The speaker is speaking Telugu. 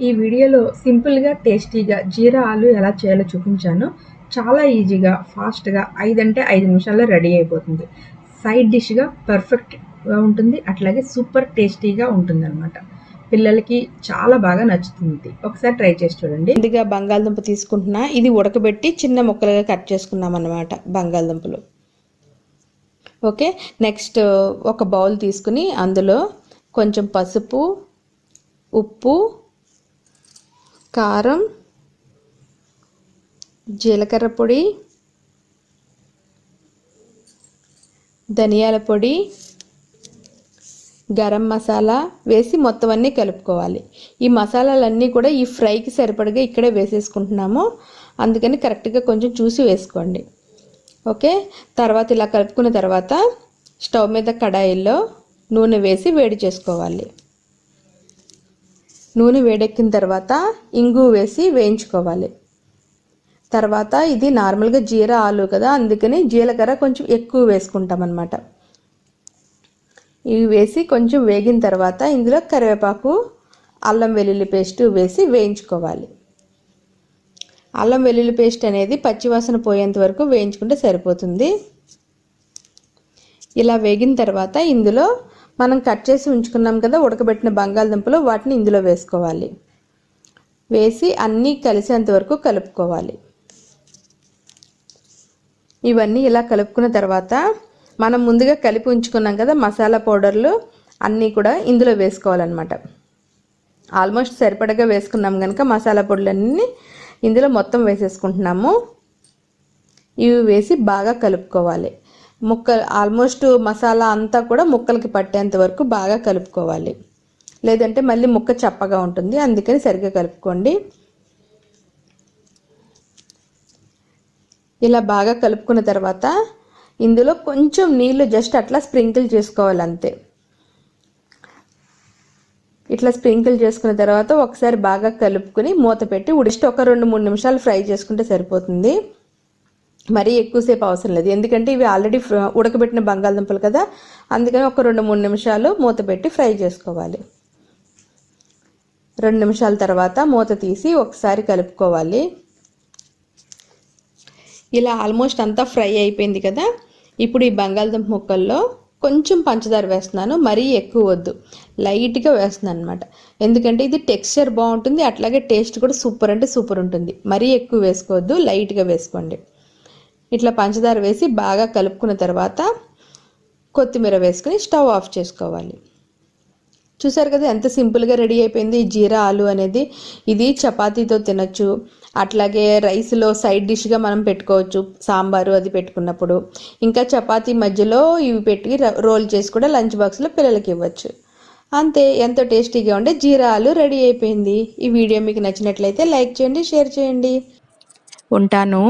ఈ వీడియోలో సింపుల్‌గా, టేస్టీగా జీరా ఆలు ఎలా చేయాలో చూపించాను. చాలా ఈజీగా, ఫాస్ట్‌గా 5 అంటే 5 నిమిషాల్లో రెడీ అయిపోతుంది. సైడ్ డిష్‌గా పర్ఫెక్ట్‌గా ఉంటుంది. అట్లాగే సూపర్ టేస్టీగా ఉంటుందనమాట. పిల్లలకి చాలా బాగా నచ్చుతుంది. ఒకసారి ట్రై చేసి చూడండి. ముందుగా బంగాళదుంప తీసుకుంటున్నా. ఇది ఉడకబెట్టి చిన్న ముక్కలుగా కట్ చేసుకున్నాం అన్నమాట బంగాళదుంపలు. ఓకే, నెక్స్ట్ ఒక బౌల్ తీసుకుని అందులో కొంచెం పసుపు, ఉప్పు, కారం, జీలకర్ర పొడి, ధనియాల పొడి, గరం మసాలా వేసి మొత్తం అన్నీ కలుపుకోవాలి. ఈ మసాలాలన్నీ కూడా ఈ ఫ్రైకి సరిపడగా ఇక్కడే వేసేసుకుంటున్నాము, అందుకని కరెక్ట్గా కొంచెం చూసి వేసుకోండి. ఓకే, తర్వాత ఇలా కలుపుకున్న తర్వాత స్టవ్ మీద కడాయిల్లో నూనె వేసి వేడి చేసుకోవాలి. నూనె వేడెక్కిన తర్వాత ఇంగు వేసి వేయించుకోవాలి. తర్వాత ఇది నార్మల్గా జీరా ఆలు కదా, అందుకని జీలకర్ర కొంచెం ఎక్కువ వేసుకుంటాం అన్నమాట. ఇవి వేసి కొంచెం వేగిన తర్వాత ఇందులో కరివేపాకు, అల్లం వెల్లుల్లి పేస్ట్ వేసి వేయించుకోవాలి. అల్లం వెల్లుల్లి పేస్ట్ అనేది పచ్చివాసన పోయేంత వరకు వేయించుకుంటే సరిపోతుంది. ఇలా వేగిన తర్వాత ఇందులో మనం కట్ చేసి ఉంచుకున్నాం కదా ఉడకబెట్టిన బంగాళదుంపలు, వాటిని ఇందులో వేసుకోవాలి. వేసి అన్నీ కలిసేంత వరకు కలుపుకోవాలి. ఇవన్నీ ఇలా కలుపుకున్న తర్వాత మనం ముందుగా కలిపి ఉంచుకున్నాం కదా మసాలా పౌడర్లు అన్నీ కూడా ఇందులో వేసుకోవాలన్నమాట. ఆల్మోస్ట్ సరిపడగా వేసుకున్నాం కనుక మసాలా పొడులన్నీ ఇందులో మొత్తం వేసేసుకుంటున్నాము. ఇవి వేసి బాగా కలుపుకోవాలి. ఆల్మోస్ట్ మసాలా అంతా కూడా ముక్కలకి పట్టేంత వరకు బాగా కలుపుకోవాలి, లేదంటే మళ్ళీ ముక్క చప్పగా ఉంటుంది, అందుకని సరిగ్గా కలుపుకోండి. ఇలా బాగా కలుపుకున్న తర్వాత ఇందులో కొంచెం నీళ్లు జస్ట్ అట్లా స్ప్రింకిల్ చేసుకోవాలి అంతే. ఇట్లా స్ప్రింకిల్ చేసుకున్న తర్వాత ఒకసారి బాగా కలుపుకొని మూత పెట్టి ఉడిస్ట్ ఒక 2-3 నిమిషాలు ఫ్రై చేసుకుంటే సరిపోతుంది. మరీ ఎక్కువసేపు అవసరం లేదు, ఎందుకంటే ఇవి ఆల్రెడీ ఉడకబెట్టిన బంగాళదుంపలు కదా, అందుకని ఒక 2-3 నిమిషాలు మూత పెట్టి ఫ్రై చేసుకోవాలి. 2 నిమిషాల తర్వాత మూత తీసి ఒకసారి కలుపుకోవాలి. ఇలా ఆల్మోస్ట్ అంతా ఫ్రై అయిపోయింది కదా, ఇప్పుడు ఈ బంగాళదుంప ముక్కల్లో కొంచెం పంచదార వేస్తున్నాను, మరీ ఎక్కువ వద్దు, లైట్గా వేస్తున్నాను అనమాట. ఎందుకంటే ఇది టెక్స్చర్ బాగుంటుంది, అట్లాగే టేస్ట్ కూడా సూపర్ అంటే సూపర్ ఉంటుంది. మరీ ఎక్కువ వేసుకోవద్దు, లైట్గా వేసుకోండి. ఇట్లా పంచదార వేసి బాగా కలుపుకున్న తర్వాత కొత్తిమీర వేసుకుని స్టవ్ ఆఫ్ చేసుకోవాలి. చూసారు కదా ఎంత సింపుల్గా రెడీ అయిపోయింది ఈ జీరా ఆలు అనేది. ఇది చపాతీతో తినచ్చు, అట్లాగే రైస్లో సైడ్ డిష్గా మనం పెట్టుకోవచ్చు, సాంబారు అది పెట్టుకున్నప్పుడు. ఇంకా చపాతీ మధ్యలో ఇవి పెట్టి రోల్ చేసి కూడా లంచ్ బాక్స్లో పిల్లలకి ఇవ్వచ్చు. అంతే, ఎంతో టేస్టీగా ఉండే జీరా ఆలు రెడీ అయిపోయింది. ఈ వీడియో మీకు నచ్చినట్లయితే లైక్ చేయండి, షేర్ చేయండి. ఉంటాను.